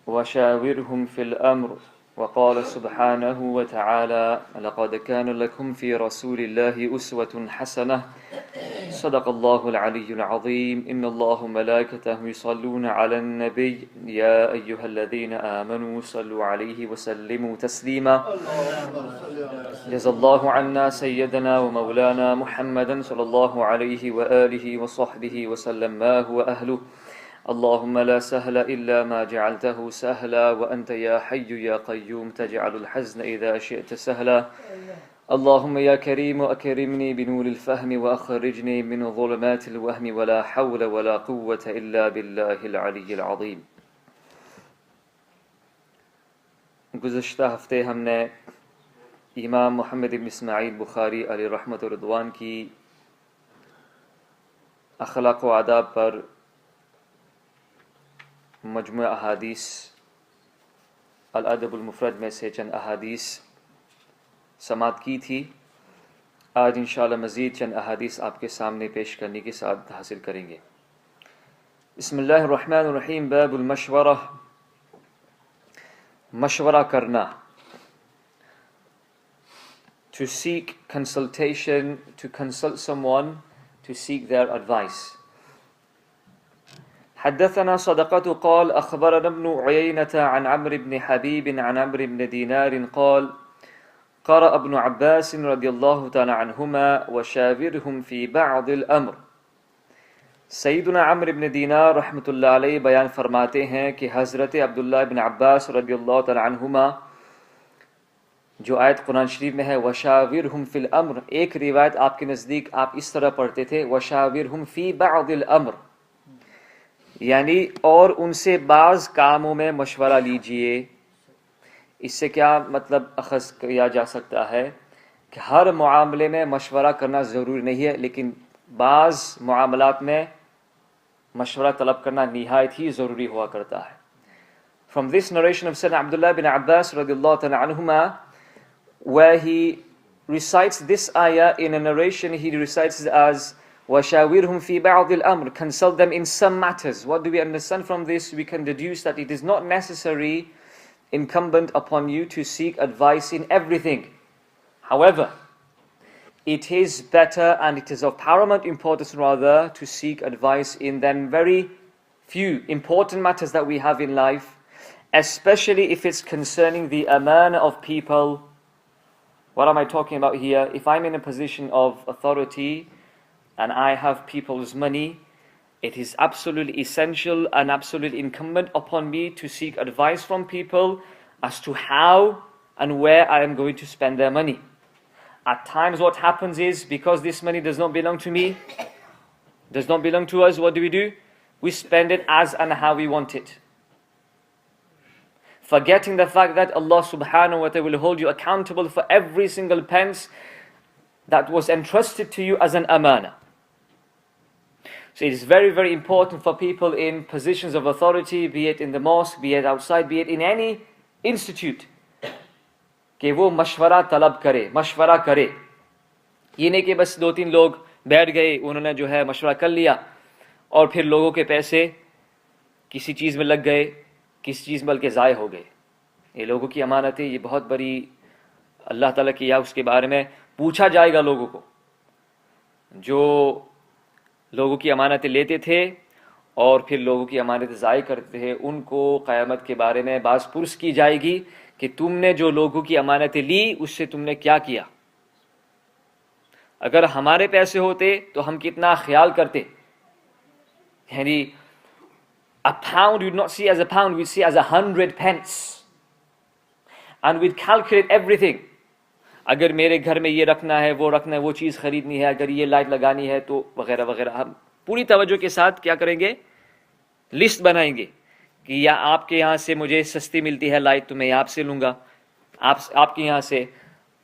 وشاورهم في الأمر وقال سبحانه وتعالى لقد كان لكم في رسول الله أسوة حسنة صدق الله العلي العظيم إن الله وملائكته يصلون على النبي يا أيها الذين آمنوا صلوا عليه وسلموا تسليما جزا الله عنا سيدنا ومولانا محمدا صلى الله عليه وآله وصحبه وسلم ما هو أهله اللهم لا سهل إلا ما جعلته سهلا وأنت يا حي يا قيوم تجعل الحزن إذا شئت سهلا اللهم يا كريم أكرمني بنور الفهم وأخرجني من ظلمات الوهم ولا حول ولا قوة إلا بالله العلي العظيم. गुज़श्ता हफ्ते हमने इमाम मोहम्मद इब्न इस्माइल बुखारी अलैहि रहमत व रिदवान की अखलाक व आदाब पर मजमू अहादीस अल-अदब अल-मुफरद में से चंद अहादीस समात की थी। आज इंशाअल्लाह मज़ीद चंद अहादीस आपके सामने पेश करने की सआदत हासिल करेंगे। बिस्मिल्लाहिर्रहमानिर्रहीम। बाबुल मशवरा, मशवरा करना, to seek consultation, to consult someone, to seek their advice. حدثنا صدقة قال أخبرنا ابن عيينة عن عمرو بن حبيب عن عمرو بن دينار قال قرأ ابن عباس رضي الله تعالى عنهما وشاورهم في بعض الأمر. सैयदना अमर इब्न दीनार रहमतुल्लाह अलैह बयान फरमाते हैं कि हज़रत अब्दुल्लाह इब्न अब्बास रदियल्लाहु तआला अन्हुमा जो आयत कुरान शरीफ में है वशाविरहुम फिल अम्र, एक रिवायत आपके नज़दीक आप इस तरह पढ़ते थे वशाविरहुम फी बअदिल अम्र, यानी और उनसे बाज़ कामों में मशवरा लीजिए। इससे क्या मतलब अखज़ किया जा सकता है कि हर मामले में मशवरा करना ज़रूरी नहीं है, लेकिन बाज़ मामलात में मशवरा तलब करना निहायत ही ज़रूरी हुआ करता है। From this narration of Sayyidina Abdullah bin Abbas radiallahu ta'ala anhuma, where he recites this ayah in a narration, he recites it as وَشَاوِرْهُمْ فِي بَعْضِ الْأَمْرِ, consult them in some matters. What do we understand from this? We can deduce that it is not necessary, incumbent upon you to seek advice in everything. However, it is better and it is of paramount importance rather to seek advice in them very few important matters that we have in life, especially if it's concerning the amana of people. What am I talking about here? If I'm in a position of authority and I have people's money, it is absolutely essential and absolutely incumbent upon me to seek advice from people as to how and where I am going to spend their money. At times what happens is, because this money does not belong to me, does not belong to us, what do? We spend it as and how we want it, forgetting the fact that Allah subhanahu wa ta'ala will hold you accountable for every single pence that was entrusted to you as an amana. So it is very, very important for people in positions of authority, be it in the mosque, be it outside, be it in any institute, कि वो मशवरा तलब करे, मशवरा करे। ये नहीं कि बस 2-3 लोग बैठ गए, उन्होंने जो है मशवरा कर लिया और फिर लोगों के पैसे किसी चीज़ में लग गए, किसी चीज़ बल्कि ज़ाय हो गए। ये लोगों की अमानत है, ये बहुत बड़ी अल्लाह ताला की, या उसके बारे में पूछा जाएगा लोगों को। जो लोगों की अमानतें लेते थे और फिर लोगों की अमानतें ज़ाय करते थे, उनको क़यामत के बारे में बाज़ पुरस की जाएगी कि तुमने जो लोगों की अमानतें ली उससे तुमने क्या किया। अगर हमारे पैसे होते तो हम कितना ख्याल करते, यानी a pound we'd not see as a pound, we'd see as 100 pence, and we'd calculate everything. अगर मेरे घर में ये रखना है, वो रखना है, वो चीज़ खरीदनी है, अगर ये लाइट लगानी है तो वगैरह वगैरह, हम पूरी तवज्जो के साथ क्या करेंगे, लिस्ट बनाएंगे कि या आपके यहाँ से मुझे सस्ती मिलती है लाइट तो मैं आपसे लूँगा, आपके यहाँ से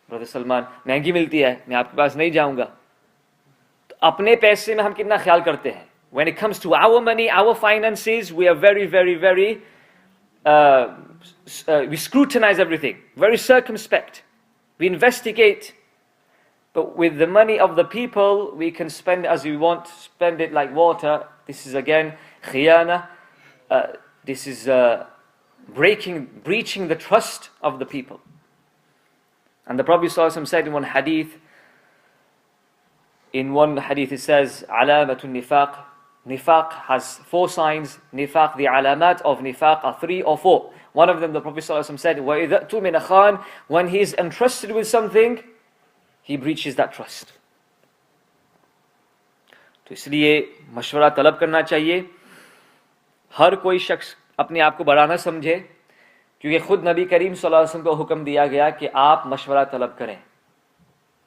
ब्रदर सलमान महंगी मिलती है, मैं आपके पास नहीं जाऊँगा। तो अपने पैसे में हम कितना ख्याल करते हैं। When it comes to our money, our finances, we are very, very, very, we scrutinize everything, very circumspect. We investigate. But with the money of the people, we can spend as we want, spend it like water. This is again khiyana. This is breaching the trust of the people. And the Prophet ﷺ said in one hadith, it says, Alamatul nifaq. Nifaq has 4 signs. Nifaq, the alamat of nifaq are 3 or 4. One of them, the Prophet ﷺ said, وَإِذَا تُؤْمِنَ خَانٍ, when he is entrusted with something, he breaches that trust. तो इसलिए मशवरा तलब करना चाहिए. हर कोई शख्स अपने आप को बड़ा ना समझे, क्योंकि खुद नबी करीम सल्लल्लाहु अलैहि वसल्लम को हुक्म दिया गया कि आप मशवरा तलब करें.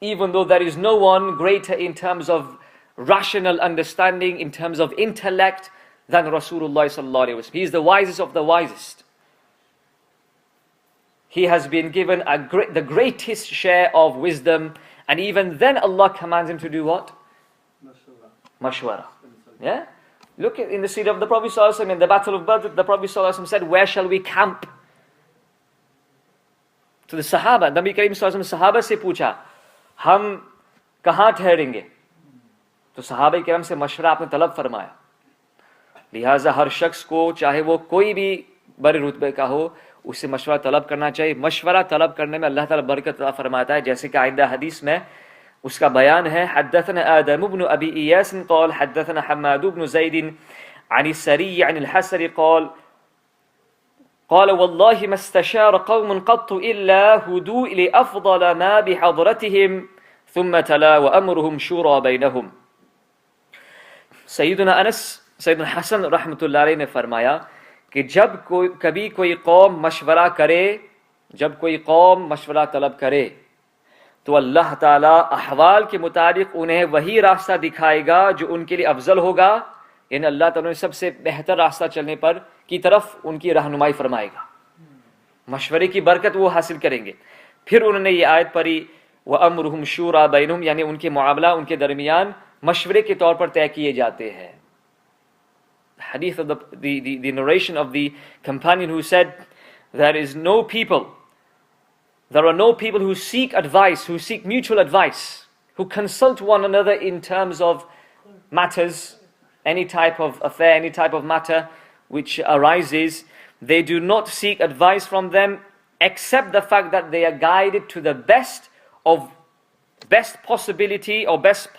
Even though there is no one greater in terms of rational understanding, in terms of intellect, than Rasulullah sallallahu alaihi wasallam. He is the wisest of the wisest. He has been given the greatest share of wisdom, and even then Allah commands him to do what? Mashwara. Yeah? Look at in the seat of the Prophet sallallahu alaihi wasallam, in the battle of Badr, the Prophet sallallahu alaihi wasallam said, where shall we camp? To the Sahaba, Nabi Karim sallallahu alaihi wasallam Sahaba se पूछा, हम कहाँ ठहरेंगे? तो सहाबा किराम से मशवरा आपने तलब फरमाया. लिहाजा हर शख्स को, चाहे वो कोई भी बड़े रुतबे का हो, उससे मशवरा तलब करना चाहिए. मशवरा तलब करने में अल्लाह ताला बरकत अता फरमाता है, जैसे कि आइंदा हदीस में उसका बयान है. हद्दथना आदम इब्न अबी इयास क़ाल हद्दथना हम्माद इब्न ज़ैद अन السري عن الحسن قال والله ما استشار قوم قط إلا هدوا لأفضل ما بحضرتهم ثم تلا وأمرهم شورى بينهم. सैयदना अनस, सैयदना हसन रहमतुल्लाह अलैह ने फरमाया कि जब कभी कोई कौम मशवरा करे, जब कोई कौम मशवरा तलब करे, तो अल्लाह ताला अहवाल के मुताबिक उन्हें वही रास्ता दिखाएगा जो उनके लिए अफजल होगा. यानी अल्लाह ताला ने सबसे बेहतर रास्ता चलने पर की तरफ उनकी रहनुमाई फरमाएगा. मशवरे की बरकत वो हासिल करेंगे. फिर उन्होंने ये आयत पढ़ी, व अमरुहुम शूरा बैनुहुम, यानी उनके मामला उनके दरमियान मशवरे के तौर पर तय किए जाते हैं. Hadith of the narration of the companion who said, there are no people who seek advice, who seek mutual advice, who consult one another in terms of matters, any type of affair, any type of matter which arises. They do not seek advice from them except the fact that they are guided to the best possibility or best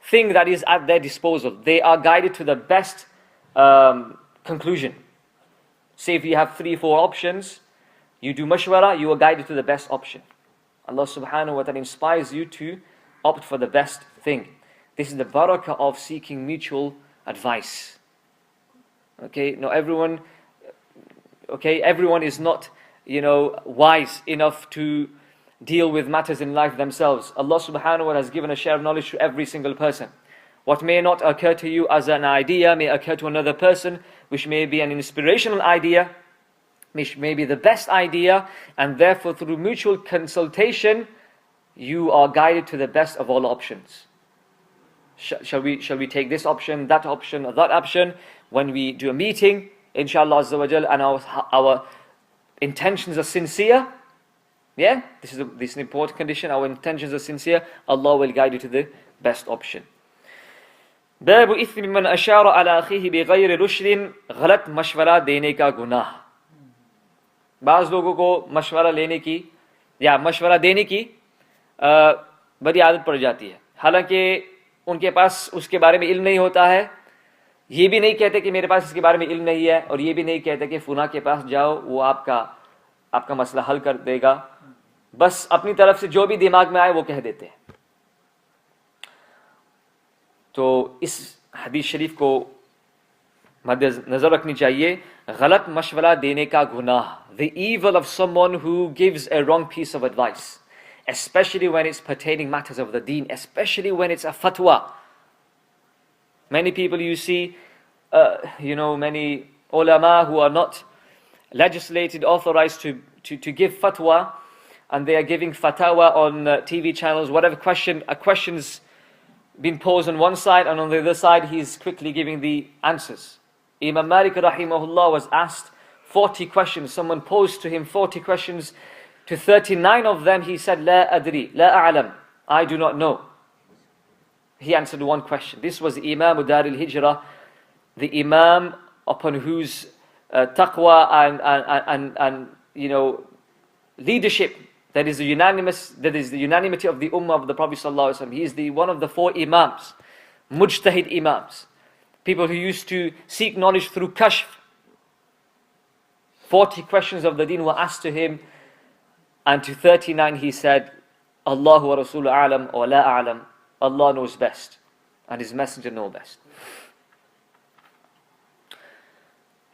thing that is at their disposal. They are guided to the best conclusion. Say if you have 3-4 options, you do mashwara, you are guided to the best option. Allah subhanahu wa ta'ala inspires you to opt for the best thing. This is the barakah of seeking mutual advice. Okay, now everyone is not, wise enough to deal with matters in life themselves. Allah subhanahu wa ta'ala has given a share of knowledge to every single person. What may not occur to you as an idea may occur to another person, which may be an inspirational idea, which may be the best idea, and therefore through mutual consultation you are guided to the best of all options. Shall we take this option, that option, or that option? When we do a meeting, inshallah azza wa jal, and our intentions are sincere, yeah, this is an important condition, our intentions are sincere, Allah will guide you to the best option. باب إثم من أشار على أخيه بغير رشد, गलत मशवरा देने का गुनाह. बाज़ लोगों को मशवरा लेने की या मशवरा देने की बड़ी आदत पड़ जाती है. हालांकि उनके पास उसके बारे में इल्म नहीं होता है. ये भी नहीं कहते कि मेरे पास इसके बारे में इल्म नहीं है, और ये भी नहीं कहते कि फुला के पास जाओ, वो आपका मसला हल कर देगा. बस अपनी तरफ से जो भी दिमाग में आए वो कह देते हैं. तो इस हदीस शरीफ को मद्देनजर रखनी चाहिए. गलत मशवरा देने का गुनाह, the evil of someone who gives a wrong piece of advice, especially when it's pertaining matters of the deen, especially when it's a fatwa. Many people you see, many ulama who are not legislated, authorized to give fatwa, and they are giving fatwa on TV channels, whatever question's been posed on one side, and on the other side he's quickly giving the answers. Imam Malik rahimahullah was asked 40 questions. Someone posed to him 40 questions. To 39 of them he said, La adri, la a'lam, I do not know. He answered one question. This was the Imam Dar al-Hijrah, the Imam upon whose taqwa and leadership. That is the unanimity of the ummah of the Prophet ﷺ. He is one of the 4 imams, mujtahid imams, people who used to seek knowledge through kashf. 40 questions of the deen were asked to him, and to 39 he said, Allahu wa Rasuluhu a'lam or la a'lam. Allah knows best and His Messenger know best.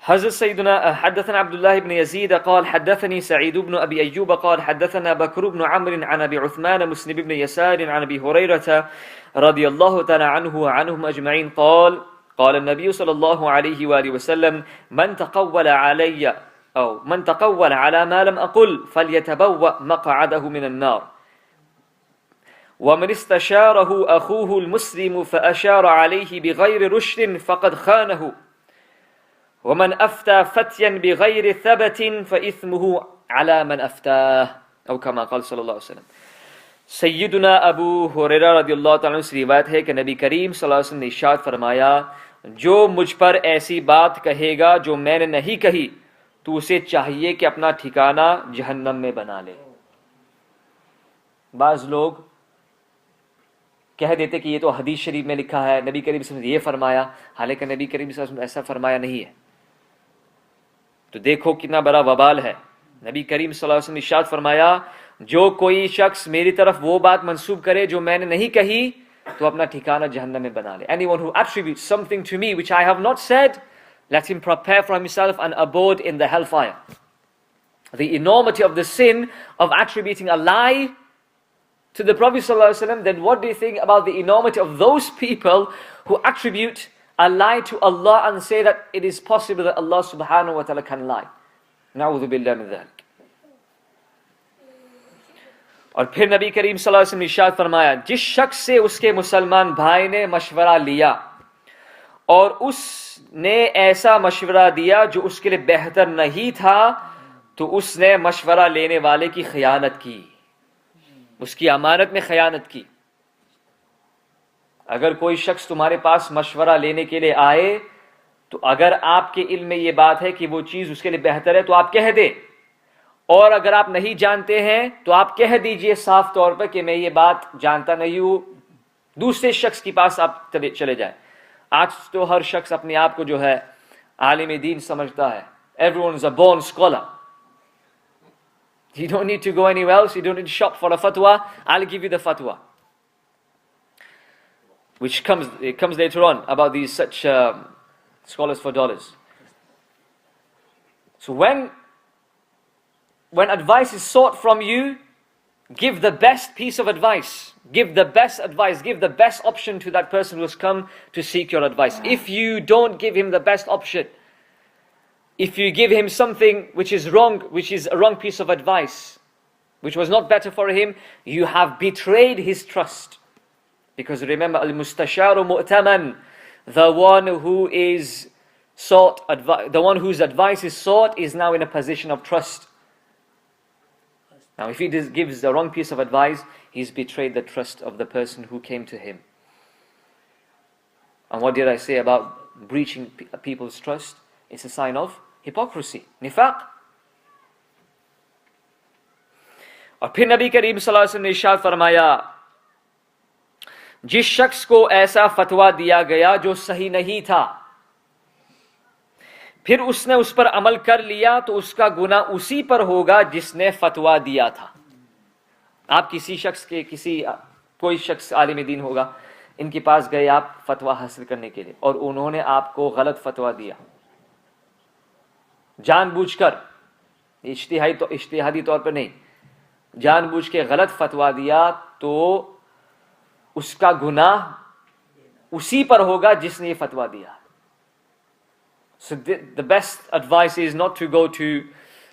حضرت سيدنا حدثنا عبد الله بن يزيد قال حدثني سعيد بن أبي أيوب قال حدثنا بكر بن عمرو عن أبي عثمان مسلم بن يسار عن أبي هريرة رضي الله تعالى عنه وعنهم أجمعين قال قال النبي صلى الله عليه وآله وسلم من تقول على ما لم أقل فليتبوأ مقعده من النار ومن استشاره أخوه المسلم فأشار عليه بغير رشد فقد خانه ومن أفتى فتيا بغير ثبت فإثمه على من أفتاه أو كما قال صلى الله عليه وسلم. सैयदुना Abu Huraira रदियल्लाहु ताला से रिवायत है कि नबी करीम सल्लल्लाहु अलैहि वसल्लम ने इरशाद फरमाया, जो मुझ पर ऐसी बात कहेगा जो मैंने नहीं कही तो उसे चाहिए कि अपना ठिकाना जहन्नम में बना ले। बाज लोग कह देते कि ये तो हदीस शरीफ में लिखा है, नबी करीम सल्लल्लाहु अलैहि वसल्लम ने ये फरमाया, हालांकि नबी करीम सल्लल्लाहु अलैहि वसल्लम ऐसा फरमाया नहीं है। तो देखो कितना बड़ा वबाल है। नबी करीम सल्लल्लाहु अलैहि वसल्लम ने इरशाद फरमाया, जो कोई शख्स मेरी तरफ वो बात मंसूब करे जो मैंने नहीं कही तो अपना ठिकाना जहन्नम में बना ले। Anyone who attributes something to me which I have not said, let him prepare for himself an abode in the hellfire. The enormity of the sin of attributing a lie to the Prophet ﷺ, then what do you think about the enormity of those people who attribute a lie to Allah and say that it is possible that Allah subhanahu wa ta'ala can lie? Na'udhu billah min dhalik. और फिर नबी करीम सल्लल्लाहु अलैहि वसल्लम ने इरशाद फरमाया, जिस शख्स से उसके मुसलमान भाई ने मशवरा लिया और उसने ऐसा मशवरा दिया जो उसके लिए बेहतर नहीं था, तो उसने मशवरा लेने वाले की खयानत की, उसकी अमानत में खयानत की। अगर कोई शख्स तुम्हारे पास मशवरा लेने के लिए आए तो अगर आपके इल्म में ये बात है कि वो चीज उसके लिए बेहतर है तो आप कह दे, और अगर आप नहीं जानते हैं तो आप कह दीजिए साफ तौर पर कि मैं ये बात जानता नहीं हूं, दूसरे शख्स के पास आप चले जाए। आज तो हर शख्स अपने आप को जो है आलिम दीन समझता है। Everyone is a born scholar. You don't need to go anywhere else. You don't need to shop for a fatwa. I'll give you the fatwa, which comes later on about these such scholars for dollars. So when advice is sought from you, give the best piece of advice. Give the best advice. Give the best option to that person who has come to seek your advice. If you don't give him the best option, if you give him something which is wrong, which is a wrong piece of advice, which was not better for him, you have betrayed his trust. Because remember, al-mustasharu mu'taman, the one who is sought, the one whose advice is sought is now in a position of trust. Now, if he gives the wrong piece of advice, he's betrayed the trust of the person who came to him. And what did I say about breaching people's trust? It's a sign of hypocrisy, nifaq. और फिर नबी करीम सल्लल्लाहु अलैहि वसल्लम ने इरशाद फरमाया, जिस शख्स को ऐसा फतवा दिया गया जो सही नहीं था, फिर उसने उस पर अमल कर लिया तो उसका गुनाह उसी पर होगा जिसने फतवा दिया था। आप किसी शख्स के कोई शख्स आलिम दीन होगा, इनके पास गए आप फतवा हासिल करने के लिए और उन्होंने आपको गलत फतवा दिया, जानबूझकर, इज्तिहादी तौर पर नहीं, जानबूझ के गलत फतवा दिया, तो उसका गुनाह उसी पर होगा जिसने ये फतवा दिया। So the best advice is not to go to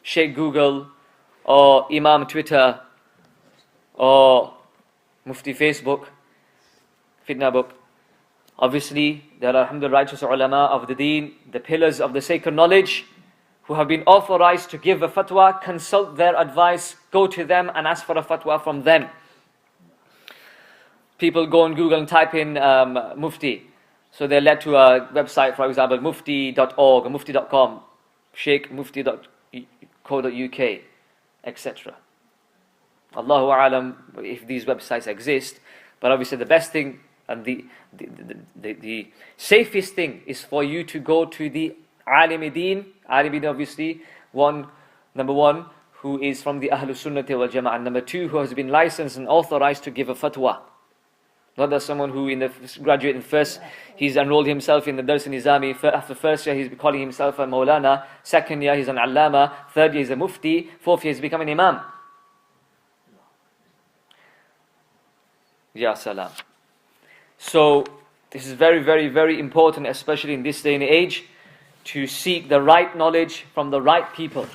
Sheikh Google or Imam Twitter or Mufti Facebook, Fitna book. Obviously, there are alhamdulillah righteous ulama of the deen, the pillars of the sacred knowledge, who have been authorized to give a fatwa. Consult their advice, go to them and ask for a fatwa from them. People go on Google and type in Mufti. So they're led to a website, for example, mufti.org or mufti.com. sheikhmufti.co.uk, etc. Allahu alam if these websites exist, but obviously the best thing and the safest thing is for you to go to the Alim-e-Din, obviously, number one, who is from the Ahlus Sunnati wal Jama'ah, and number two, who has been licensed and authorized to give a fatwa. Not that someone who graduate in first, he's enrolled himself in the Dars Nizami, after first year he's calling himself a Maulana, second year he's an Allama, third year he's a Mufti, fourth year he's become an Imam. Ya salam. So this is very, very, very important, especially in this day and age, to seek the right knowledge from the right people.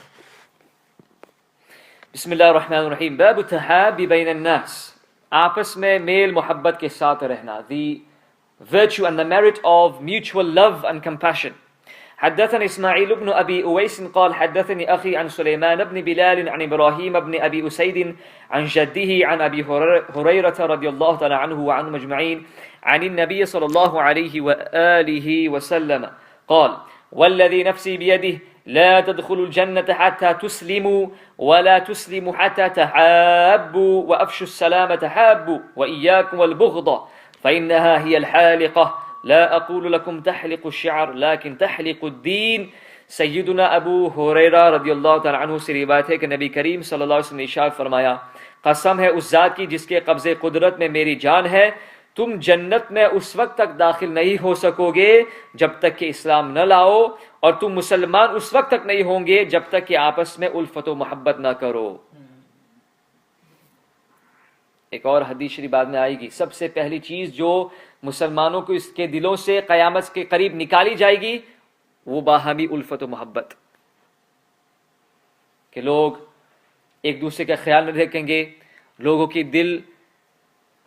Bismillah ar-Rahman ar-Rahim. Babu tahabi bayna an-nas. Aapas mein male muhabbat ke saath rehna. The virtue and the merit of mutual love and compassion. حدثني إسماعيل بن أبي أويس قال حدثني أخي عن سليمان بن بلال عن إبراهيم بن أبي أسيد عن جده عن أبي هريرة رضي الله تعالى عنه وعنهم أجمعين عن النبي صلى الله عليه وآله وسلم قال والذي نفسي بيده لا تدخلوا الجنة حتى تسلموا ولا تسلموا حتى تحابوا وأفشوا السلام تحابوا وإياكم والبغض فإنها هي الحالقة لا أقول لكم تحلق الشعر لكن تحلق الدين. सैयदुना Abu Huraira रदियल्लाहु ताला अन्हु से रिवायत है कि नबी करीम सल्लल्लाहु अलैहि वसल्लम ने इरशाद फरमाया, कसम है उस जात की जिसके कब्जे कुदरत में मेरी जान है, तुम जन्नत में उस वक्त तक दाखिल नहीं हो सकोगे जब तक कि इस्लाम न लाओ, और तुम मुसलमान उस वक्त तक नहीं होंगे जब तक कि आपस में उल्फत व मोहब्बत ना करो। एक और हदीस शरीफ बाद में आएगी। सबसे पहली चीज जो मुसलमानों को इसके दिलों से कयामत के करीब निकाली जाएगी वो बाहमी उल्फत व मोहब्बत, कि लोग एक दूसरे का ख्याल नहीं रखेंगे,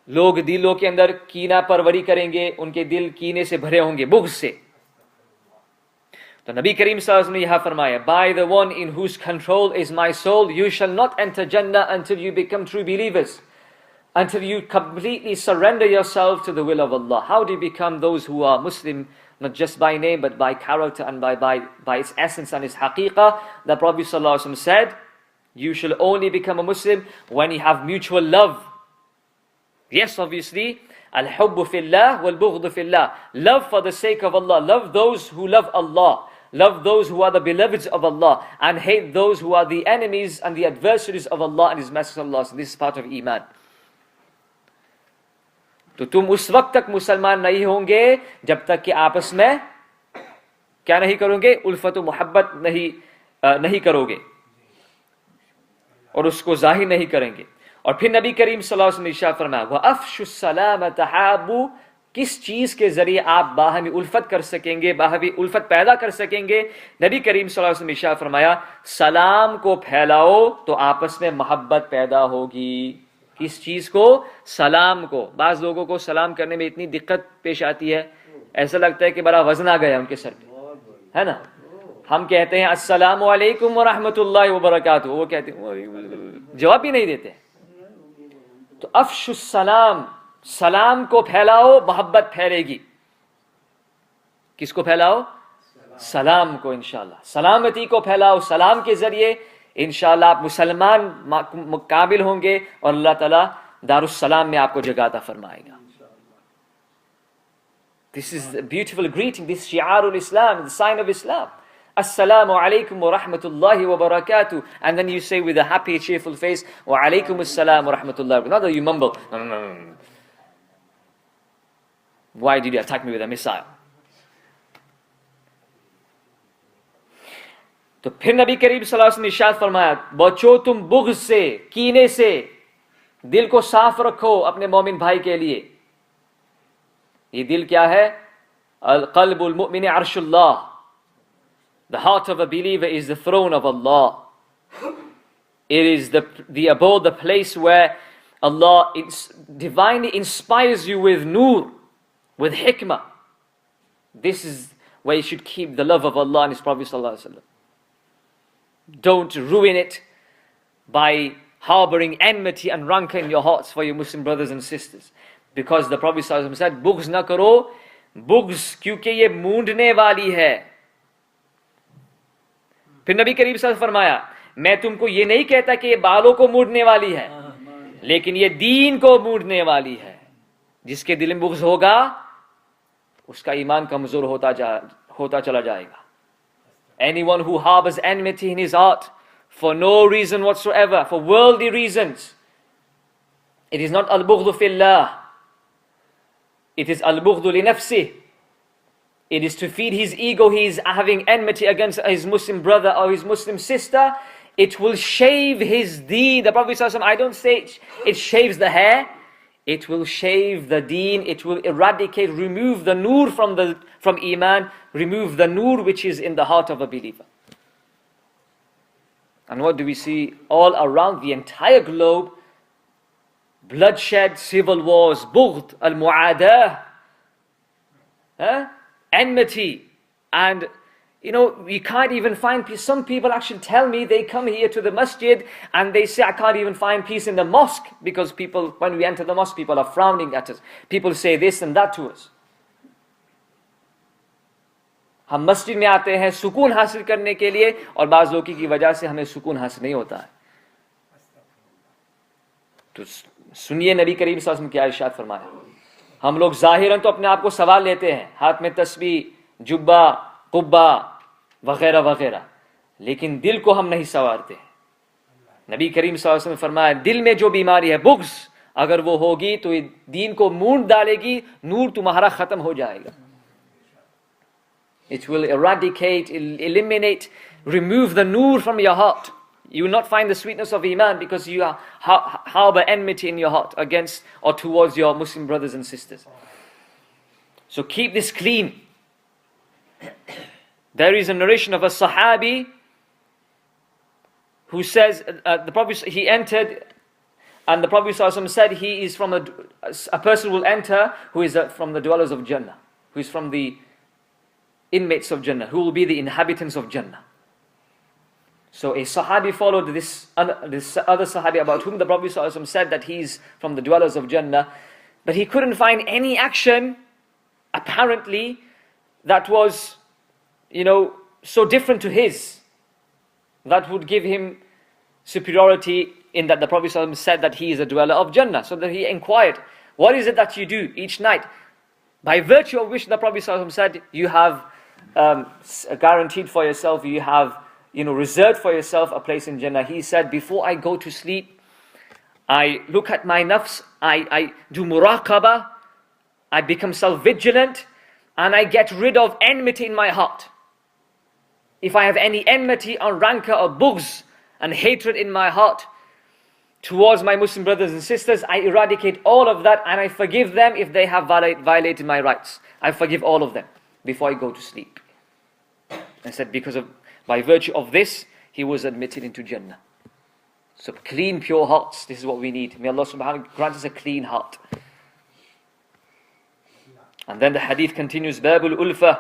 लोग दिलों के अंदर कीना परवरी करेंगे, उनके दिल कीने से भरे होंगे, बुग़्ज़ से। तो नबी करीम सल्लल्लाहु अलैहि वसल्लम ने यहां फरमाया, by the one in whose control is my soul, you shall not enter Jannah until you become true believers, until you completely surrender yourself to the will of Allah. How do you become those who are Muslim, not just by name but by character and by its essence and its haqiqah? The Prophet sallallahu alaihi wasallam said, you shall only become a Muslim when you have mutual love. Yes, obviously, al-hubbu fillah wal-bughdu fillah. Love for the sake of Allah. Love those who love Allah. Love those who are the beloveds of Allah, and hate those who are the enemies and the adversaries of Allah and His Messenger of Allah. So this is part of Iman. तो तुम उस वक्त तक मुसलमान नहीं होंगे जब तक कि आपस में क्या नहीं करोगे, उल्फत व मोहब्बत नहीं करोगे और उसको जाहिर नहीं करेंगे। और फिर नबी करीम सल्लल्लाहु अलैहि वसल्लम ने इरशाद फरमाया, व अफ़शुस सलाम तहाबू, किस चीज के जरिए आप बाहमी उल्फत कर सकेंगे, बाहमी उल्फत पैदा कर सकेंगे? नबी करीम सल्लल्लाहु अलैहि वसल्लम ने इरशाद फरमाया, सलाम को फैलाओ तो आपस में मोहब्बत पैदा होगी। किस चीज को? सलाम को। बाज लोगों को सलाम करने में इतनी दिक्कत पेश आती है, ऐसा लगता है कि बड़ा वजन आ गया उनके सर पे, है ना। हम कहते हैं अस्सलामु अलैकुम व रहमतुल्लाहि व बरकातुहू, वो कहते हैं, जवाब भी नहीं देते। तो अफ़शुस सलाम, सलाम को फैलाओ, मोहब्बत फैलेगी। किसको फैलाओ? सलाम को। इंशाअल्लाह सलामती को फैलाओ, सलाम के जरिए इंशाअल्लाह आप मुसलमान मुकाबिल होंगे और अल्लाह ताला दारुस्सलाम में आपको जगह फरमाएगा। This is a beautiful greeting, this shi'arul Islam, the sign of Islam. Assalamu alaikum wa rahmatullahi wa barakatuh. And then you say with a happy, cheerful face, wa alaikum assalam wa rahmatullahi. Not that you mumble, no. Why did you attack me with a missile? तो फिर नबी करीम सल्लल्लाहु अलैहि वसल्लम ने इरशाद फरमाया, बच्चों तुम बुग़्ज़ से, कीने से दिल को साफ रखो अपने मोमिन भाई के लिए। ये दिल क्या है? अल-क़ल्बुल Mumin अर्शुल्लाह. The heart of a believer is the throne of Allah. It is the abode, the place where Allah divinely inspires you with nur, with hikmah. This is where you should keep the love of Allah and His Prophet sallallahu alaihi wasallam. Don't ruin it by harboring enmity and rancor in your hearts for your Muslim brothers and sisters. Because the Prophet ﷺ said, बुग़्ज़ ना करो, बुग़्ज़ क्योंकि ये मूंढने वाली है। फिर नबी करीम सल्लल्लाहु अलैहि वसल्लम फरमाया, मैं तुमको ये नहीं कहता कि ये बालों को मूड़ने वाली है, लेकिन ये दीन को मूड़ने वाली है। जिसके दिल में बुग़्ज़ होगा उसका ईमान कमजोर होता चला जाएगा। Anyone who harbors enmity in his heart for no reason whatsoever, for worldly reasons, it is not al-bughdu fillah, it is al-bughdu li nafsih. It is to feed his ego. He is having enmity against his Muslim brother or his Muslim sister. It will shave his deen. The Prophet ﷺ, I don't say it shaves the hair. It will shave the deen. It will eradicate, remove the nur from Iman, remove the nur which is in the heart of a believer. And what do we see all around the entire globe? Bloodshed, civil wars, bughd, al-mu'adah, enmity. And we can't even find peace. Some people actually tell me they come here to the masjid and they say, I can't even find peace in the mosque, because people, when we enter the mosque, people are frowning at us. People say this and that to us. हम मस्जिद में आते हैं सुकून हासिल करने के लिए, और बाज़ लोगों की वजह से हमें सुकून हासिल नहीं होता है। तो सुनिए नबी करीम सल्लल्लाहु अलैहि वसल्लम क्या इरशाद फरमाया। हम लोग ज़ाहिरन तो अपने आप को सवार लेते हैं, हाथ में तस्बीह, जुब्बा, कुब्बा वगैरह वगैरह, लेकिन दिल को हम नहीं संवारते। नबी करीम सल्लल्लाहु अलैहि वसल्लम ने फरमाया, दिल में जो बीमारी है बुग़्ज़, अगर वो होगी तो ये दीन को मूंद डालेगी, नूर तुम्हारा खत्म हो जाएगा। It will eradicate, eliminate, remove the nur from your heart. You will not find the sweetness of Iman because you harbor enmity in your heart against or towards your Muslim brothers and sisters. So keep this clean. There is a narration of a Sahabi who says, the Prophet, he entered, and the Prophet ﷺ said, he is from a person will enter who is from the dwellers of Jannah, who is from the inmates of Jannah, who will be the inhabitants of Jannah. So a Sahabi followed this other Sahabi about whom the Prophet ﷺ said that he is from the dwellers of Jannah, but he couldn't find any action apparently that was so different to his, that would give him superiority, in that the Prophet ﷺ said that he is a dweller of Jannah. So that he inquired, what is it that you do each night, by virtue of which the Prophet ﷺ said you have guaranteed for yourself, you have reserved for yourself a place in Jannah. He said, before I go to sleep, I look at my nafs, I do muraqabah, I become self-vigilant, and I get rid of enmity in my heart. If I have any enmity or rancor or bughz and hatred in my heart towards my Muslim brothers and sisters, I eradicate all of that and I forgive them if they have violated my rights. I forgive all of them before I go to sleep. I said by virtue of this, he was admitted into Jannah. So clean, pure hearts, this is what we need. May Allah subhanahu wa ta'ala grant us a clean heart. And then the hadith continues, Babul Ulfa,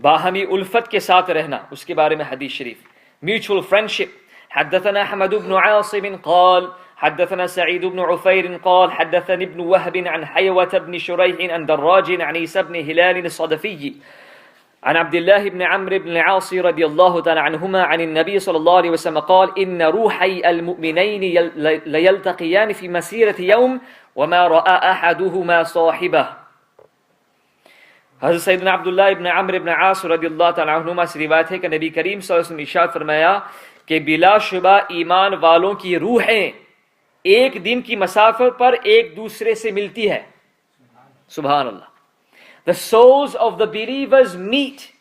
باهمي उल्फत के साथ रहना, उसके बारे में हदीस शरीफ. Mutual friendship. حدثنا أحمد بن عاصم قال حدثنا سعيد بن عفير قال حدثني ابن وهب عن حيوة بن شريح عن دراج عن عيسى بن هلال الصدفي عن عبد الله بن عمرو بن العاص رضي الله تعالى عنهما عن النبي صلى الله عليه وسلم قال إن روحي المؤمنين ليلتقيان في مسيرة يوم وما رأى أحدهما صاحبه. हज़रत सैयदना अब्दुल्लाह इब्न अम्र इब्न आस रदियल्लाहु ताला अन्हुमा से रिवायत है कि नबी करीम सल्लल्लाहु अलैहि वसल्लम ने इरशाद फरमाया कि बिलाशुबा ईमान वालों की रूहें एक दिन की मसाफर पर एक दूसरे से मिलती है. सुभान अल्लाह. The souls of the believers meet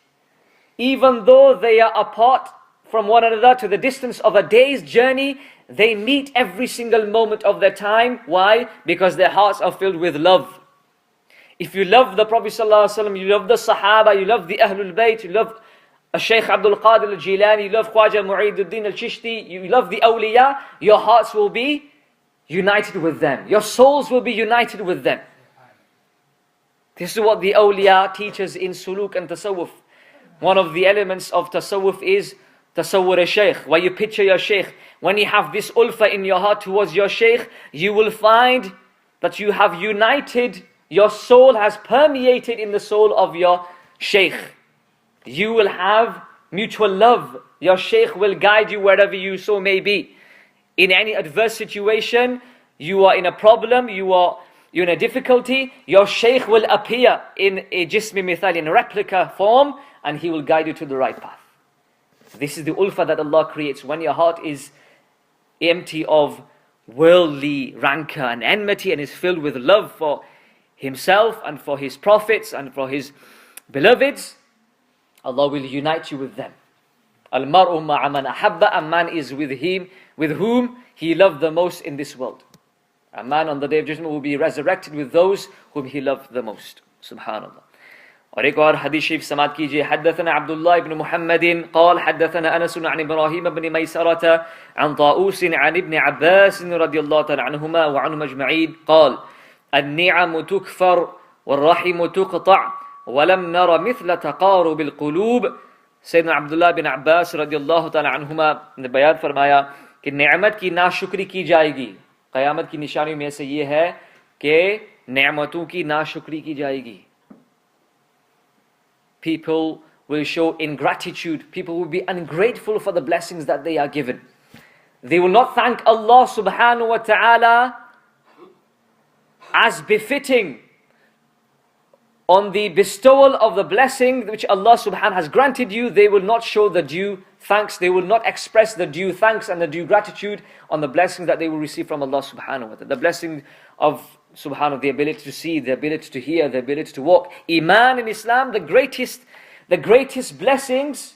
even though they are apart from one another to the distance of a day's journey. They meet every single moment of their time. Why? Because their hearts are filled with love. If you love the Prophet ﷺ, you love the Sahaba, you love the Ahlul Bayt, you love Shaykh Abdul Qadir al-Jilani, you love Khwaja Mu'eeduddin al-Chishti, you love the awliya, your hearts will be united with them. Your souls will be united with them. This is what the awliya teaches in suluk and tasawwuf. One of the elements of tasawwuf is tasawwur al-shaykh, where you picture your shaykh. When you have this ulfa in your heart towards your shaykh, you will find that you have united. Your soul has permeated in the soul of your shaykh. You will have mutual love. Your shaykh will guide you wherever you so may be. In any adverse situation, you are in a problem, you're in a difficulty, your shaykh will appear in a jismi mithal, in replica form, and he will guide you to the right path. This is the ulfa that Allah creates when your heart is empty of worldly rancor and enmity and is filled with love for Himself and for His prophets and for His beloveds. Allah will unite you with them. Al-mar'u ma'a man ahabba. A man is with him, with whom he loved the most in this world. A man on the day of judgment will be resurrected with those whom he loved the most. Subhanallah. और एक और हदीस शरीफ समात कीजिए. حدثنا عبد الله بن محمد قال حدثنا أنس عن إبراهيم بن ميسرة عن طاووس عن ابن عباس رضي الله تعالى عنهما وعنهم أجمعين قال النعم تكفر والرحم تقطع ولم نر مثل تقارب القلوب. सैयदना अब्दुल्लाह बिन अब्बास रदियल्लाहु ताला अन्हुमा ने बयान फरमाया कि नेमत की नाशुक्री की जाएगी. क़यामत की निशानी में से ये है कि नेमतों की नाशुक्री की जाएगी. People will show ingratitude. People will be ungrateful for the blessings that they are given. They will not thank Allah subhanahu wa ta'ala as befitting on the bestowal of the blessing which Allah subhanahu has granted you. They will not show the due thanks. They will not express the due thanks and the due gratitude on the blessing that they will receive from Allah subhanahu wa ta'ala. The blessing of subhanahu, the ability to see, the ability to hear, the ability to walk. Iman in Islam, the greatest blessings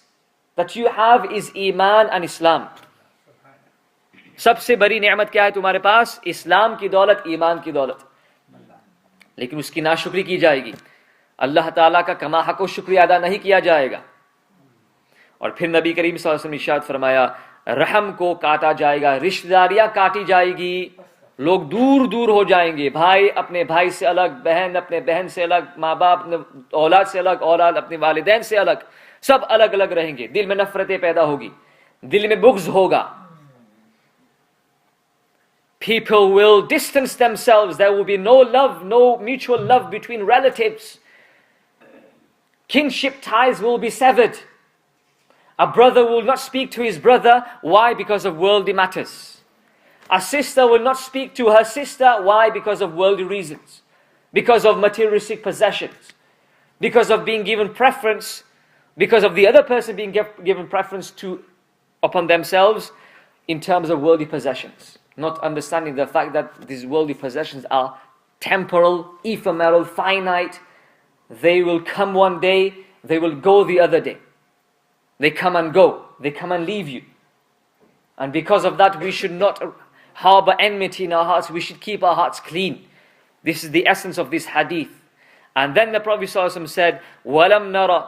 that you have is Iman and Islam. सबसे बड़ी नेमत क्या है तुम्हारे पास? इस्लाम की दौलत, ईमान की दौलत. लेकिन उसकी नाशुक्री की जाएगी. अल्लाह ताला का कमा हक शुक्रिया अदा नहीं किया जाएगा. और फिर नबी करीम सल्लल्लाहु अलैहि वसल्लम ने इरशाद फरमाया, रहम को काटा जाएगा, रिश्तेदारियां काटी जाएगी, लोग दूर दूर हो जाएंगे. भाई अपने भाई से अलग, बहन अपने बहन से अलग, माँ बाप औलाद से अलग, औलाद अपने वालिदैन से अलग, सब अलग अलग रहेंगे. दिल में नफरतें पैदा होगी, दिल में बुग़्ज़ होगा. People will distance themselves. There will be no love, no mutual love between relatives. Kinship ties will be severed. A brother will not speak to his brother. Why? Because of worldly matters. A sister will not speak to her sister. Why? Because of worldly reasons. Because of materialistic possessions. Because of being given preference. Because of the other person being given preference upon themselves in terms of worldly possessions. Not understanding the fact that these worldly possessions are temporal, ephemeral, finite. They will come one day, they will go the other day. They come and go, they come and leave you. And because of that, we should not harbor enmity in our hearts. We should keep our hearts clean. This is the essence of this hadith. And then the Prophet ﷺ said, وَلَمْ نَرَ,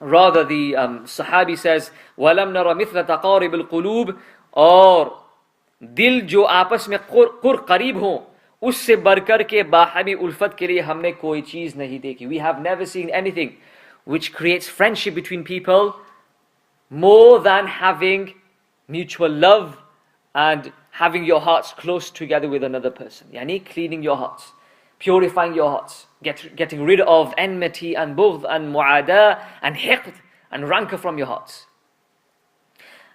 rather the Sahabi says, وَلَمْ نَرَ مِثْلَ تَقَارِبِ الْقُلُوبِ, और दिल जो आपस में करीब हों, उससे बढ़कर के बाहमी उल्फत के लिए हमने कोई चीज नहीं देखी. We have never seen anything which creates friendship between people more than having mutual love and having your hearts close together with another person. Yani cleaning your hearts, purifying your hearts, getting rid of enmity and bughd and mu'ada and hiqd and rancor from your hearts.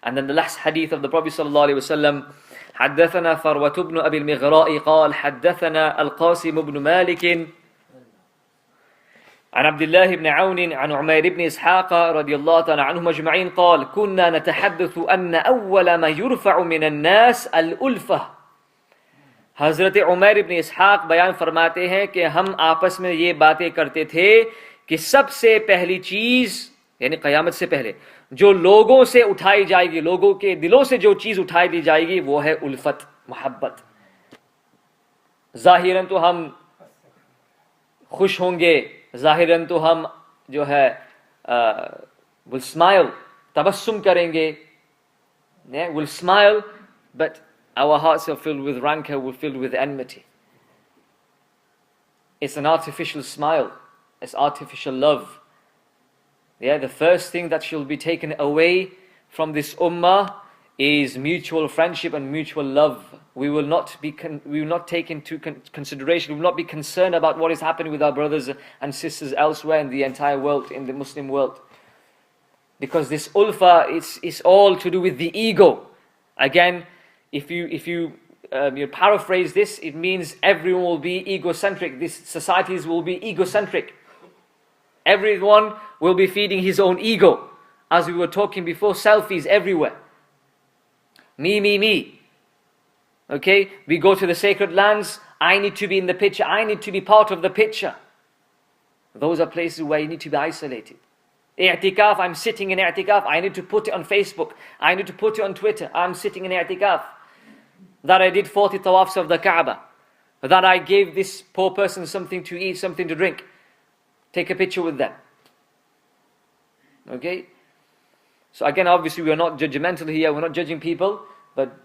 And then the last hadith of the Prophet sallallahu alaihi wasallam. حدثنا ثروة بن أبي المغراء قال حدثنا القاسم بن مالك عن عبد الله بن عون عن عمير بن إسحاق رضي الله تعالى عنهم أجمعين قال كنا نتحدث أن أول ما يرفع من الناس الألفة. हज़रत उमैर इब्न इसहाक बयान फरमाते हैं कि हम आपस में ये बातें करते थे कि सबसे पहली चीज़ यानी क़यामत से पहले जो लोगों से उठाई जाएगी, लोगों के दिलों से जो चीज़ उठाई दी जाएगी, वो है उल्फत, मोहब्बत. ज़ाहिरन तो हम खुश होंगे, ज़ाहिरन तो हम जो है will smile, तबस्सुम करेंगे, will smile, but our hearts are filled with rancor, we're filled with enmity. It's an artificial smile, it's artificial love. The first thing that shall be taken away from this ummah is mutual friendship and mutual love. We will not take into consideration, we will not be concerned about what is happening with our brothers and sisters elsewhere in the entire world, in the Muslim world. Because this ulfa is all to do with the ego. Again, if you paraphrase this, it means everyone will be egocentric. These societies will be egocentric. Everyone will be feeding his own ego. As we were talking before, selfies everywhere. Me, me, me. Okay, we go to the sacred lands. I need to be in the picture. I need to be part of the picture. Those are places where you need to be isolated. I'tikaf, I'm sitting in i'tikaf. I need to put it on Facebook. I need to put it on Twitter. I'm sitting in i'tikaf. That I did 40 tawafs of the Kaaba. That I gave this poor person something to eat, something to drink. Take a picture with them. Okay? So again, obviously we are not judgmental here. We're not judging people. But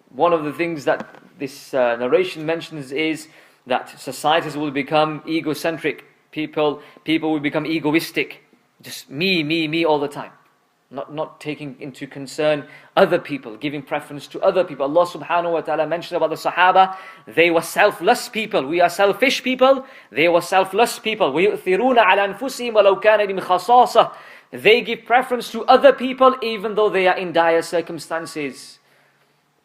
one of the things that this narration mentions is that societies will become egocentric. People will become egoistic. Just me, me, me all the time. Not taking into concern other people, giving preference to other people. Allah subhanahu wa ta'ala mentioned about the Sahaba, they were selfless people. We are selfish people, they were selfless people. وَيُؤْثِرُونَ عَلَى أَنفُسِهِمْ وَلَوْ كَانَ بِهِمْ خَصَاصَةٌ. They give preference to other people even though they are in dire circumstances.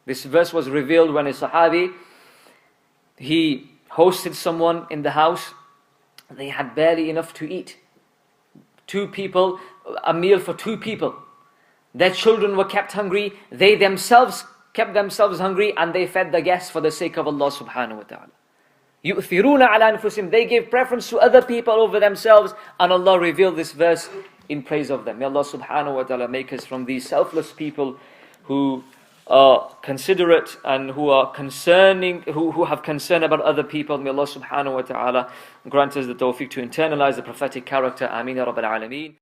This verse was revealed when a Sahabi, he hosted someone in the house. They had barely enough to eat. 2 people, a meal for 2 people. Their children were kept hungry. They themselves kept themselves hungry, and they fed the guests for the sake of Allah subhanahu wa ta'ala. يُؤْثِرُونَ عَلَى أَنفُسِهِمْ. They gave preference to other people over themselves, and Allah revealed this verse in praise of them. May Allah subhanahu wa ta'ala make us from these selfless people who are considerate and who are concerning, who have concern about other people. May Allah subhanahu wa ta'ala grant us the tawfiq to internalize the prophetic character. Ameen ya Rabbil Alameen.